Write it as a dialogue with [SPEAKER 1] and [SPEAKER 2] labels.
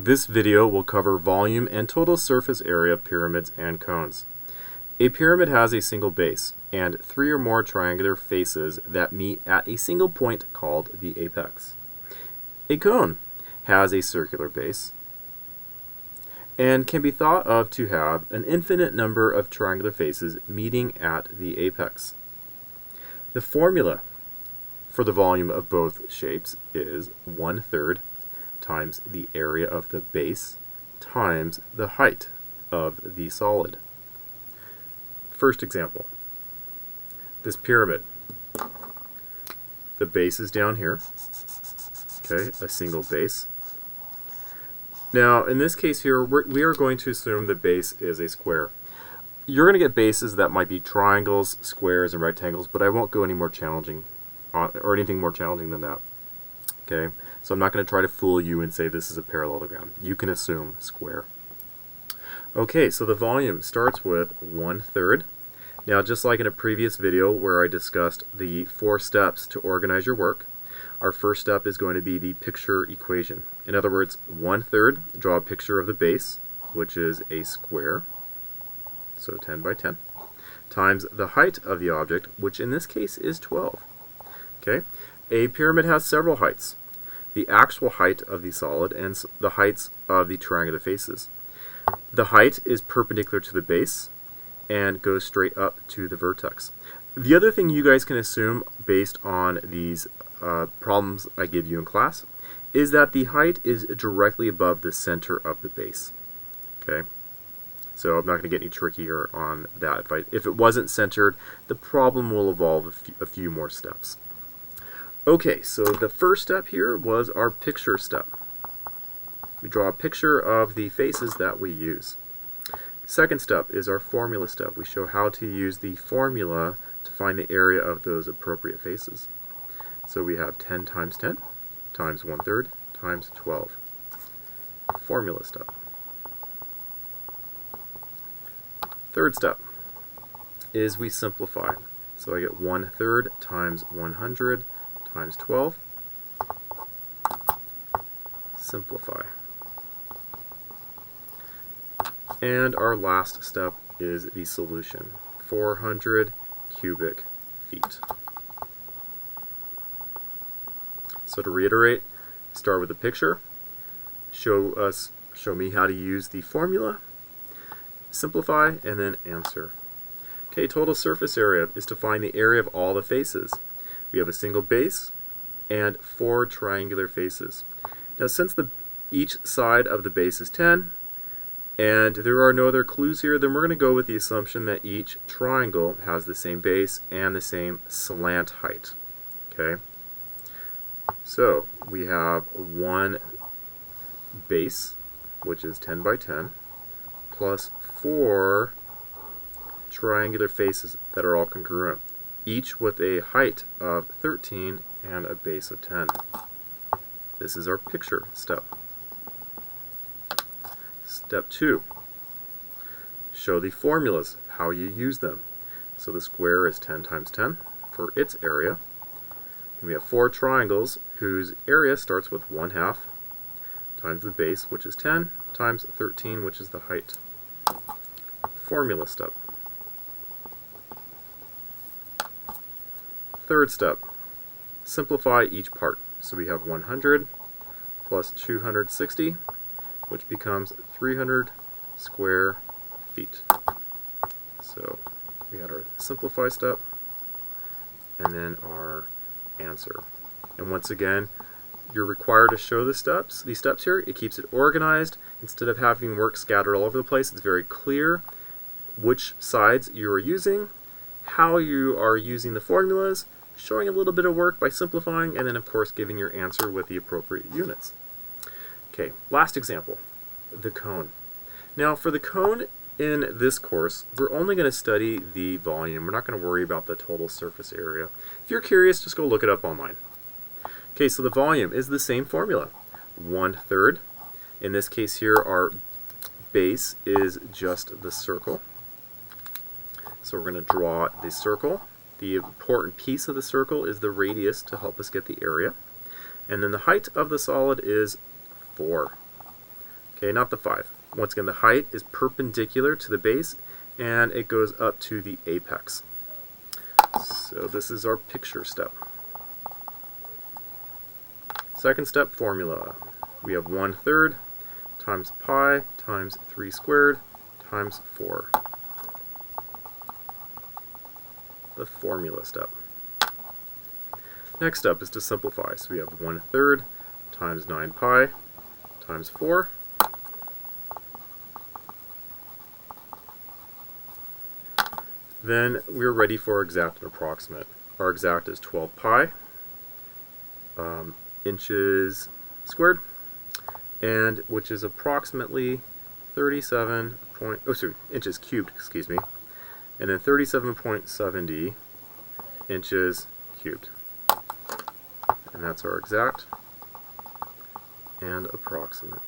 [SPEAKER 1] This video will cover volume and total surface area of pyramids and cones. A pyramid has a single base and three or more triangular faces that meet at a single point called the apex. A cone has a circular base and can be thought of to have an infinite number of triangular faces meeting at the apex. The formula for the volume of both shapes is 1/3 times the area of the base times the height of the solid. First example, this pyramid. The base is down here, okay, a single base. Now, in this case here, we are going to assume the base is a square. You're going to get bases that might be triangles, squares, and rectangles, but I won't go any more challenging, or anything more challenging than that. Okay, so I'm not going to try to fool you and say this is a parallelogram. You can assume square. Okay, so the volume starts with 1/3. Now, just like in a previous video where I discussed the 4 steps to organize your work, our first step is going to be the picture equation. In other words, 1/3, draw a picture of the base, which is a square, so 10 by 10, times the height of the object, which in this case is 12. Okay, a pyramid has several heights: the actual height of the solid and the heights of the triangular faces. The height is perpendicular to the base and goes straight up to the vertex. The other thing you guys can assume based on these problems I give you in class is that the height is directly above the center of the base. Okay, so I'm not going to get any trickier on that. If it wasn't centered, the problem will evolve a few more steps. Okay, so the first step here was our picture step. We draw a picture of the faces that we use. Second step is our formula step. We show how to use the formula to find the area of those appropriate faces. So we have 10 times 10 times 1/3 times 12. Formula step. Third step is we simplify. So I get 1/3 times 100 times 12. Simplify. And our last step is the solution, 400 cubic feet. So to reiterate, start with a picture, show me how to use the formula, simplify, and then answer. Okay, total surface area is to find the area of all the faces. We have a single base and 4 triangular faces. Now, since each side of the base is 10, and there are no other clues here, then we're going to go with the assumption that each triangle has the same base and the same slant height. Okay, so we have one base, which is 10 by 10, plus 4 triangular faces that are all congruent, each with a height of 13 and a base of 10. This is our picture step. Step 2, show the formulas, how you use them. So the square is 10 times 10 for its area. And we have 4 triangles whose area starts with 1/2 times the base, which is 10, times 13, which is the height. Formula step. Third step, simplify each part. So we have 100 plus 260, which becomes 300 square feet. So we had our simplify step and then our answer. And once again, you're required to show these steps here. It keeps it organized. Instead of having work scattered all over the place, it's very clear which sides you are using, how you are using the formulas, showing a little bit of work by simplifying, and then of course giving your answer with the appropriate units. Okay, last example, the cone. Now for the cone in this course, we're only going to study the volume. We're not going to worry about the total surface area. If you're curious, just go look it up online. Okay, so the volume is the same formula, 1/3. In this case here, our base is just the circle. So we're going to draw the circle. The important piece of the circle is the radius to help us get the area. And then the height of the solid is 4. Okay, not the 5. Once again, the height is perpendicular to the base, and it goes up to the apex. So this is our picture step. Second step, formula. We have 1/3 times pi times 3 squared times 4. The formula step. Next step is to simplify. So we have 1/3 times 9 pi times 4. Then we're ready for our exact and approximate. Our exact is 12 pi inches squared, and which is approximately 37 inches cubed, excuse me, and then 37.70 inches cubed. And that's our exact and approximate.